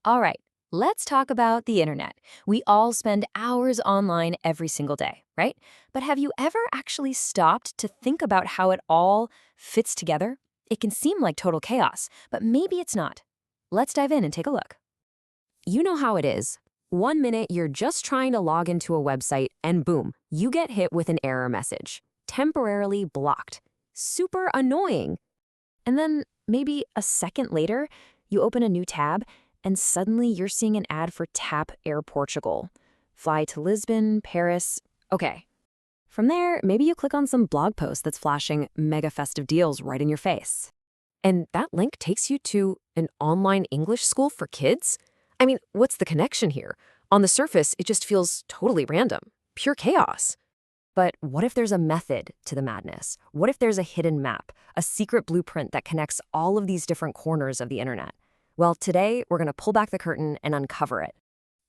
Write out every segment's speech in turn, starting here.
All right, let's talk about the internet. We all spend hours online every single day, right? But have you ever actually stopped to think about how it all fits together? It can seem like total chaos, but maybe it's not. Let's dive in and take a look. You know how it is. One minute you're just trying to log into a website and boom, you get hit with an error message. Temporarily blocked. Super annoying. And then maybe a second later, you open a new tab and suddenly you're seeing an ad for Tap Air Portugal. Fly to Lisbon, Paris. Okay. From there, maybe you click on some blog post that's flashing mega festive deals right in your face. And that link takes you to an online English school for kids? I mean, what's the connection here? On the surface, it just feels totally random. Pure chaos. But what if there's a method to the madness? What if there's a hidden map, a secret blueprint that connects all of these different corners of the internet? Well, today we're going to pull back the curtain and uncover it.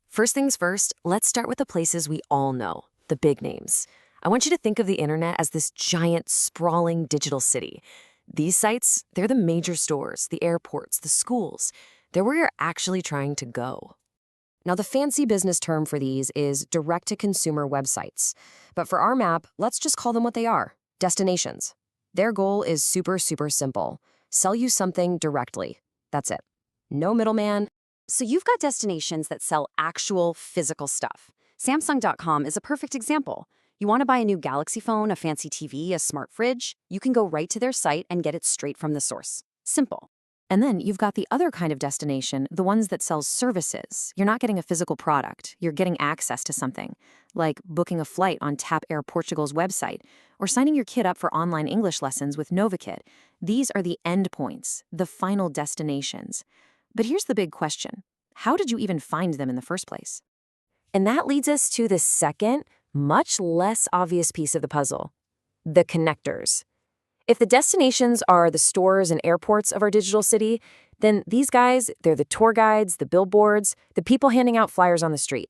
First things first, let's start with the places we all know, the big names. I want you to think of the internet as this giant, sprawling digital city. These sites, they're the major stores, the airports, the schools. They're where you're actually trying to go. Now, the fancy business term for these is direct-to-consumer websites. But for our map, let's just call them what they are, destinations. Their goal is super, super simple. Sell you something directly. That's it. No middleman. So you've got destinations that sell actual physical stuff. Samsung.com is a perfect example. You want to buy a new Galaxy phone, a fancy TV, a smart fridge? You can go right to their site and get it straight from the source. Simple. And then you've got the other kind of destination, the ones that sell services. You're not getting a physical product. You're getting access to something, like booking a flight on Tap Air Portugal's website or signing your kid up for online English lessons with NovaKid. These are the endpoints, the final destinations. But here's the big question. How did you even find them in the first place? And that leads us to the second, much less obvious piece of the puzzle, the connectors. If the destinations are the stores and airports of our digital city, then these guys, they're the tour guides, the billboards, the people handing out flyers on the street.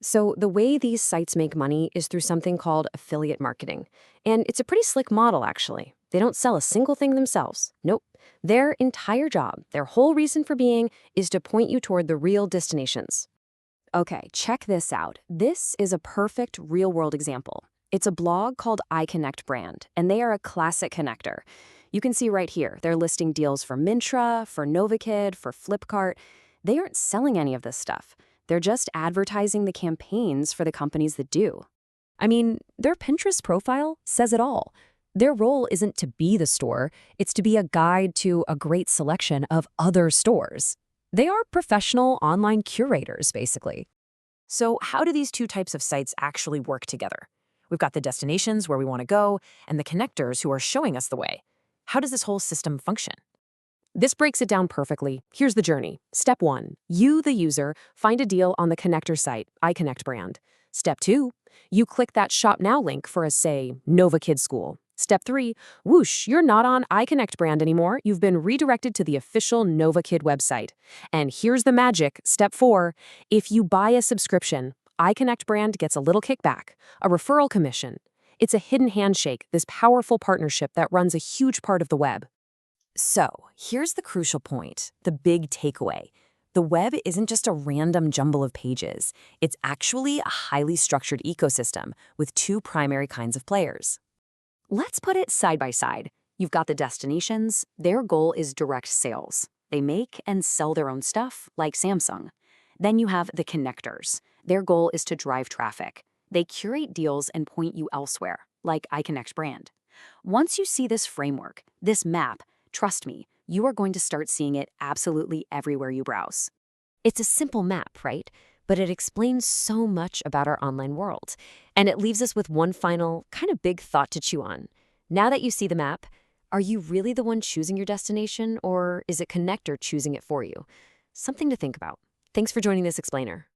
So the way these sites make money is through something called affiliate marketing. And it's a pretty slick model, actually. They don't sell a single thing themselves. Nope. Their entire job, their whole reason for being, is to point you toward the real destinations. Okay, check this out. This is a perfect real-world example. It's a blog called iConnect Brand, and they are a classic connector. You can see right here, they're listing deals for Mintra, for NovaKid, for Flipkart. They aren't selling any of this stuff. They're just advertising the campaigns for the companies that do. I mean, their Pinterest profile says it all. Their role isn't to be the store, it's to be a guide to a great selection of other stores. They are professional online curators, basically. So how do these two types of sites actually work together? We've got the destinations where we want to go and the connectors who are showing us the way. How does this whole system function? This breaks it down perfectly. Here's the journey. Step 1, you, the user, find a deal on the connector site, iConnect Brand. Step 2, you click that Shop Now link for a, say, NovaKid school. Step 3, whoosh, you're not on iConnect Brand anymore. You've been redirected to the official NovaKid website. And here's the magic. Step 4, if you buy a subscription, iConnect Brand gets a little kickback, a referral commission. It's a hidden handshake, this powerful partnership that runs a huge part of the web. So, here's the crucial point, the big takeaway. The web isn't just a random jumble of pages. It's actually a highly structured ecosystem with two primary kinds of players. Let's put it side by side. You've got the destinations. Their goal is direct sales. They make and sell their own stuff, like Samsung. Then you have the connectors. Their goal is to drive traffic. They curate deals and point you elsewhere, like iConnect Brand. Once you see this framework, this map, trust me, you are going to start seeing it absolutely everywhere you browse. It's a simple map, right? But it explains so much about our online world. And it leaves us with one final, kind of big thought to chew on. Now that you see the map, are you really the one choosing your destination, or is it Connector choosing it for you? Something to think about. Thanks for joining this explainer.